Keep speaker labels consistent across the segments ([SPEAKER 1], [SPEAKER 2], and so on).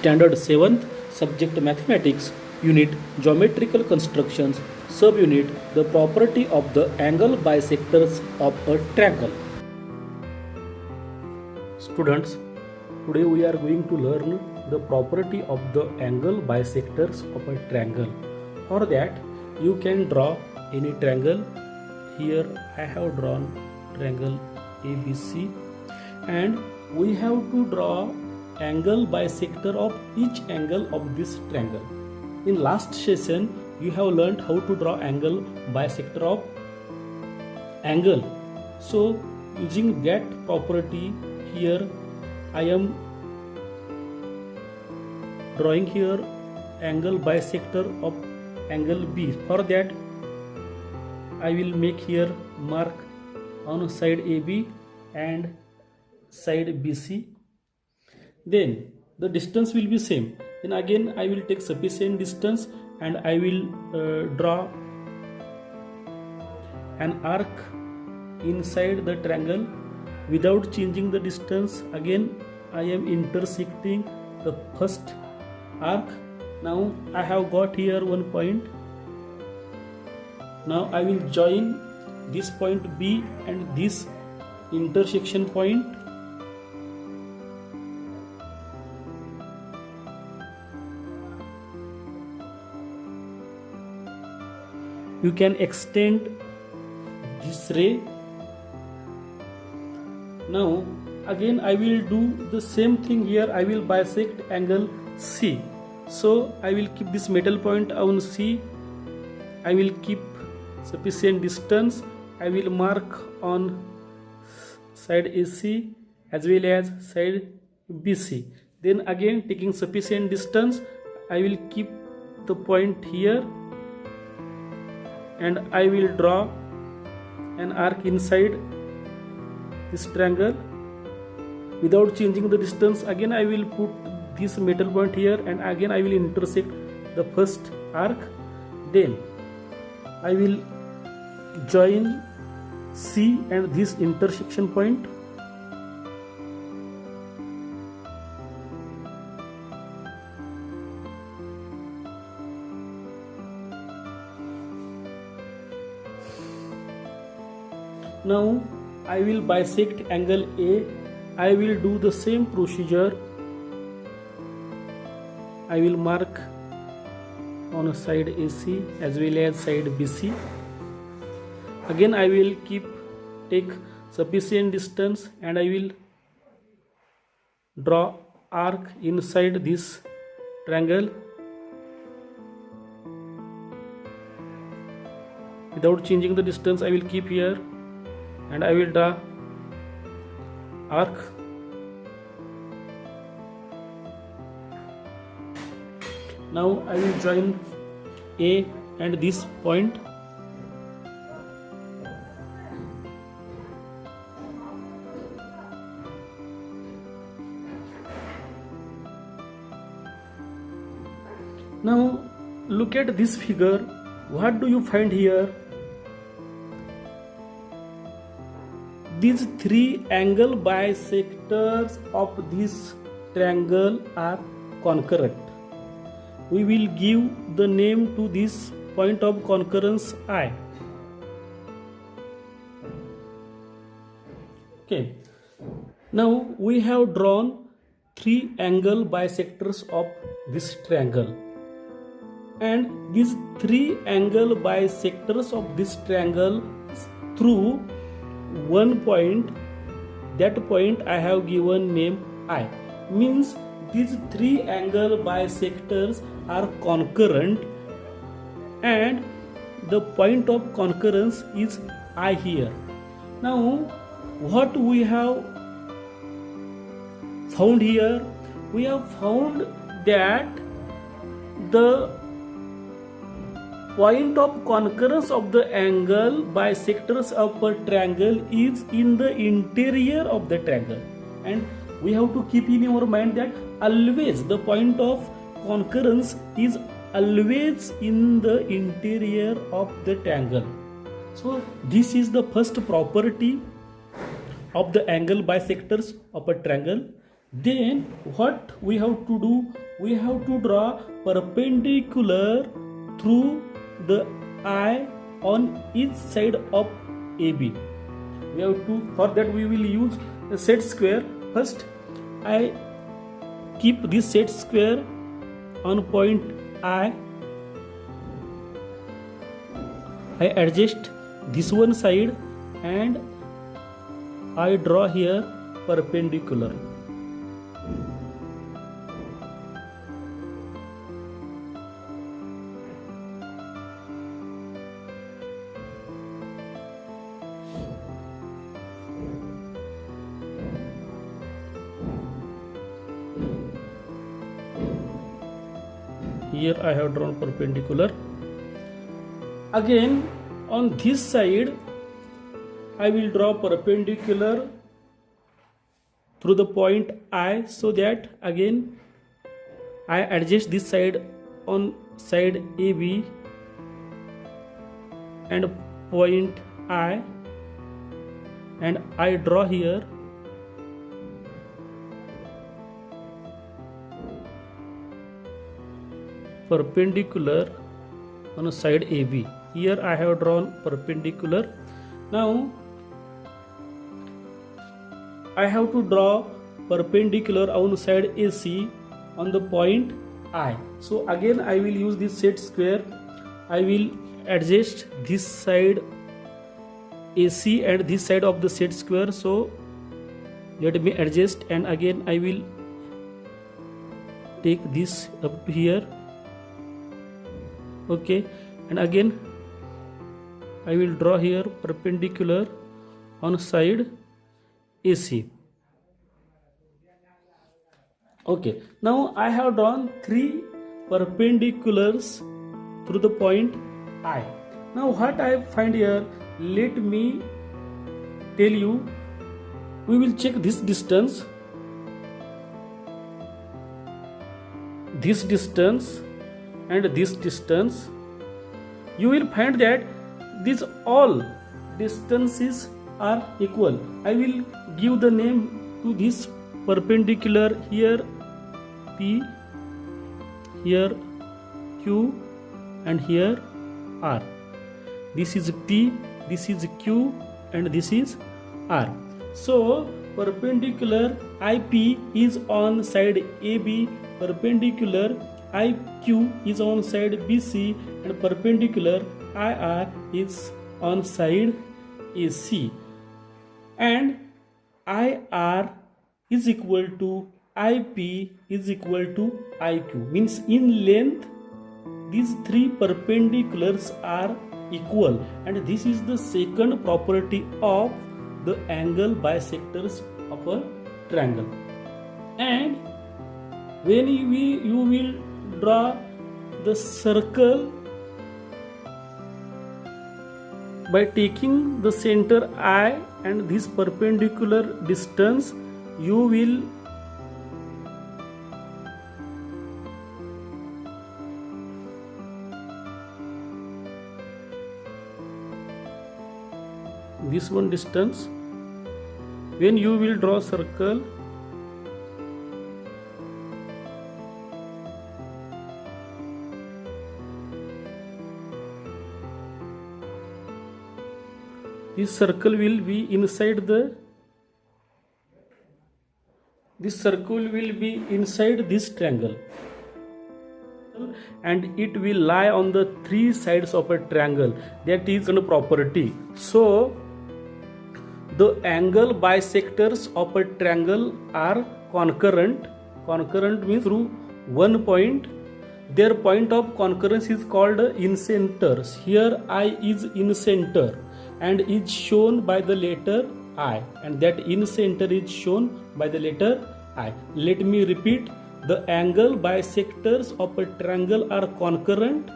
[SPEAKER 1] Standard 7th, Subject Mathematics, Unit Geometrical Constructions, Subunit The Property of the Angle Bisectors of a Triangle. Students, today we are going to learn the property of the angle bisectors of a triangle. For that, you can draw any triangle. Here I have drawn triangle ABC, and we have to draw angle bisector of each angle of this triangle. In last session, you have learned how to draw angle bisector of angle. So using that property, here I am drawing here angle bisector of angle B. For that, I will make here mark on side AB and side BC. Then the distance will be same. Then again I will take sufficient distance and I will draw an arc inside the triangle without changing the distance. Again I am intersecting the first arc. Now I have got here one point. Now I will join this point B and this intersection point. You can extend this ray. Now again I will do the same thing here. I will bisect angle C. So I will keep this middle point on C. I will keep sufficient distance. I will mark on side AC as well as side BC. Then again taking sufficient distance, I will keep the point here and I will draw an arc inside this triangle without changing the distance. Again I will put this middle point here and again I will intersect the first arc. Then I will join C and this intersection point. Now I will bisect angle A. I will do the same procedure. I will mark on a side AC as well as side BC. Again I will take sufficient distance and I will draw arc inside this triangle without changing the distance. I will keep here and I will draw arc. Now I will join A and this point. Now look at this figure. What do you find here? These three angle bisectors of this triangle are concurrent. We will give the name to this point of concurrence I. Okay. Now we have drawn three angle bisectors of this triangle. And these three angle bisectors of this triangle through one point, that point I have given name I. Means these three angle bisectors are concurrent and the point of concurrence is I here. Now what we have found here? We have found that the point of concurrence of the angle bisectors of a triangle is in the interior of the triangle, and we have to keep in our mind that always the point of concurrence is always in the interior of the triangle. So this is the first property of the angle bisectors of a triangle. Then what we have to do? We have to draw perpendicular through the eye on each side of AB. We have to, for that we will use a set square. First I keep this set square on point I adjust this one side and I draw here perpendicular. Here I have drawn perpendicular. Again on this side I will draw perpendicular through the point I, so that again I adjust this side on side AB and point I, and I draw here perpendicular on side AB. Here I have drawn perpendicular. Now I have to draw perpendicular on side AC on the point I. So again I will use this set square. I will adjust this side AC and this side of the set square. So let me adjust, and again I will take this up to here. Okay, and again I will draw here perpendicular on side AC. Okay, now I have drawn 3 perpendiculars through the point I. Now what I find here, let me tell you. We will check this distance, and this distance. You will find that these all distances are equal. I will give the name to this perpendicular, here P, here Q, and here R. This is P, this is Q, and this is R. So perpendicular IP is on side AB, perpendicular IQ is on side BC, and perpendicular IR is on side AC. And IR is equal to IP is equal to IQ. Means in length these 3 perpendiculars are equal, and this is the second property of the angle bisectors of a triangle. And when you will draw the circle by taking the center I and this perpendicular distance, you will this one distance. When you will draw circle, this circle will be inside this triangle, and it will lie on the 3 sides of a triangle. That is a property. So the angle bisectors of a triangle are concurrent. Concurrent means through one point. Their point of concurrence is called incenters. Here I is incenter and is shown by the letter I, and that incenter is shown by the letter I. Let me repeat. The angle bisectors of a triangle are concurrent,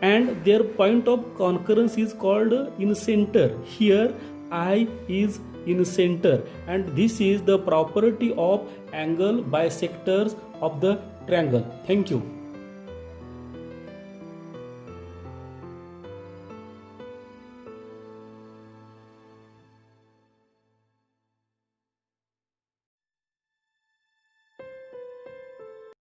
[SPEAKER 1] and their point of concurrence is called incenter. Here I is incenter, and this is the property of angle bisectors of the triangle. Thank you.